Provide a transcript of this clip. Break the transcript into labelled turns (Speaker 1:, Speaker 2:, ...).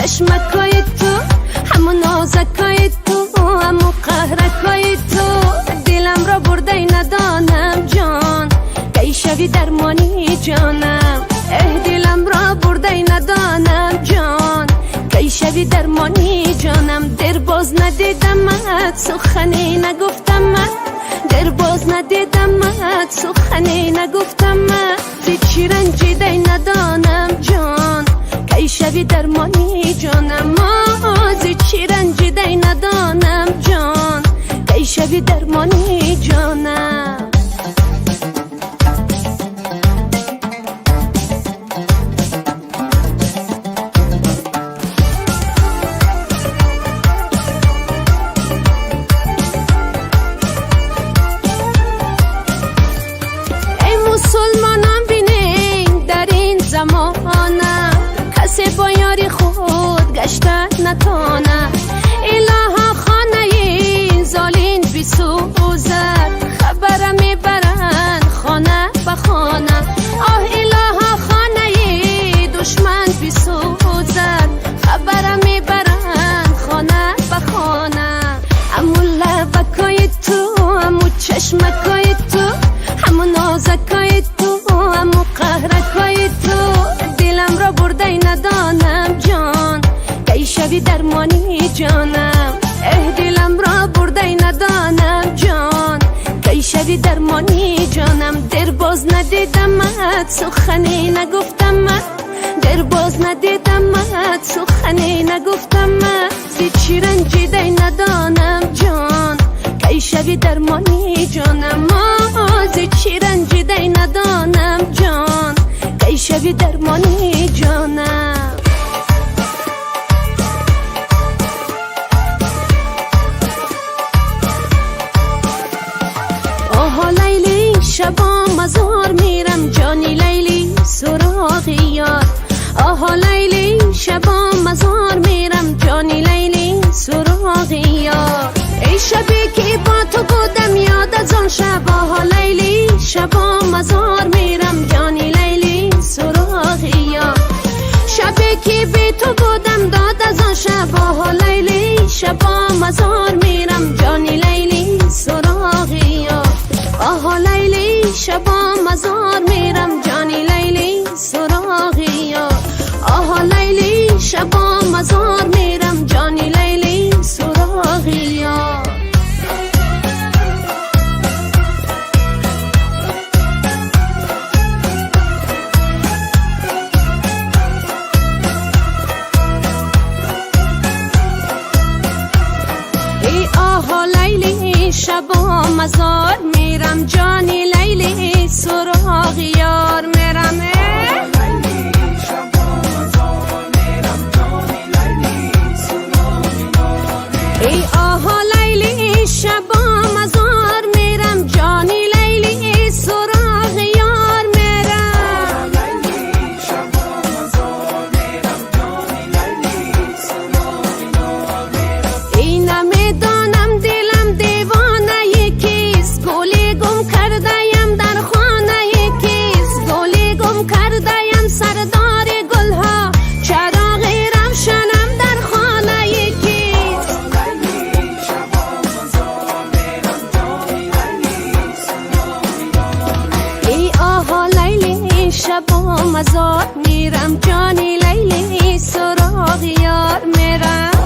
Speaker 1: چشمکای تو، همون نازکای تو، همون قهرکای تو، دلم را برده ندانم جان، کی شوی درمانی جانم. دلم را برده ندانم جان، کی شوی درمانی جانم. در باز ندیدمت سخنی نگفتمت، در باز ندیدمت سخنی نگفتمت. زی چی رنجیده ندانم جان، کی شوی درمانی جانم. زی چی رنجیده ندانم جان، کی شوی درمانی جانم. مسلمانان بینین در این زمانه، کسی با یاری خود گشته نتانه. الها خانه این زالین بسوزد، خبر میبرند خانه به خانه. الها خانه دشمن بسوزد، خبر میبرند خانه به خانه. امو لبکای تو، امو چشمکای تو، همو نازکای تو، همو قهرکای تو، دلم را برده ندانم جان، کی شوی درمانی جانم. دلم را برده ندانم جان، کی شوی درمانی جانم. در باز ندیدمت سخنی نگفتمت، در باز ندیدمت سخنی نگفتمت. زی چی رنجیده ندانم جان، کی شوی درمانی جانم. زی چی رنجیده ندانم جان، کی شوی درمانی جانم. آها لیلی شبا مزار میرم، جانی لیلی سراغ یار. آها لیلی شبا مزار میرم، جانی لیلی سراغ یار. ای شبی که با تو بودم یاد از آن شب. آها لیلی شبا مزار میرم، جانی لیلی سراغ یار. شبی که بی تو بودم داد از آن شب. آها لیلی شبا مزار میرم، جانی لیلی سراغ یار. آها لیلی شبا مزار میرم، جانی لیلی سراغ یار. آها لیلی شبا مزار میرم، جانی لیلی سراغ یار. ای آها لیلی شبا مزار میرم، جانی لیلی سراغ یار میرم. ای آها لیلی شبا مزار میرم، جانی لیلی سراغ یار میرم. ای نمیدانم دلم دیوانه یکیست، گلی گم کردیم در خانه یکیست، گلی گم کردیم سردار گلها، چراغ روشنم در خانه یکیست. ای آها لیلی شبا مزار میرم، جانی لیلی سراغ یار میرم.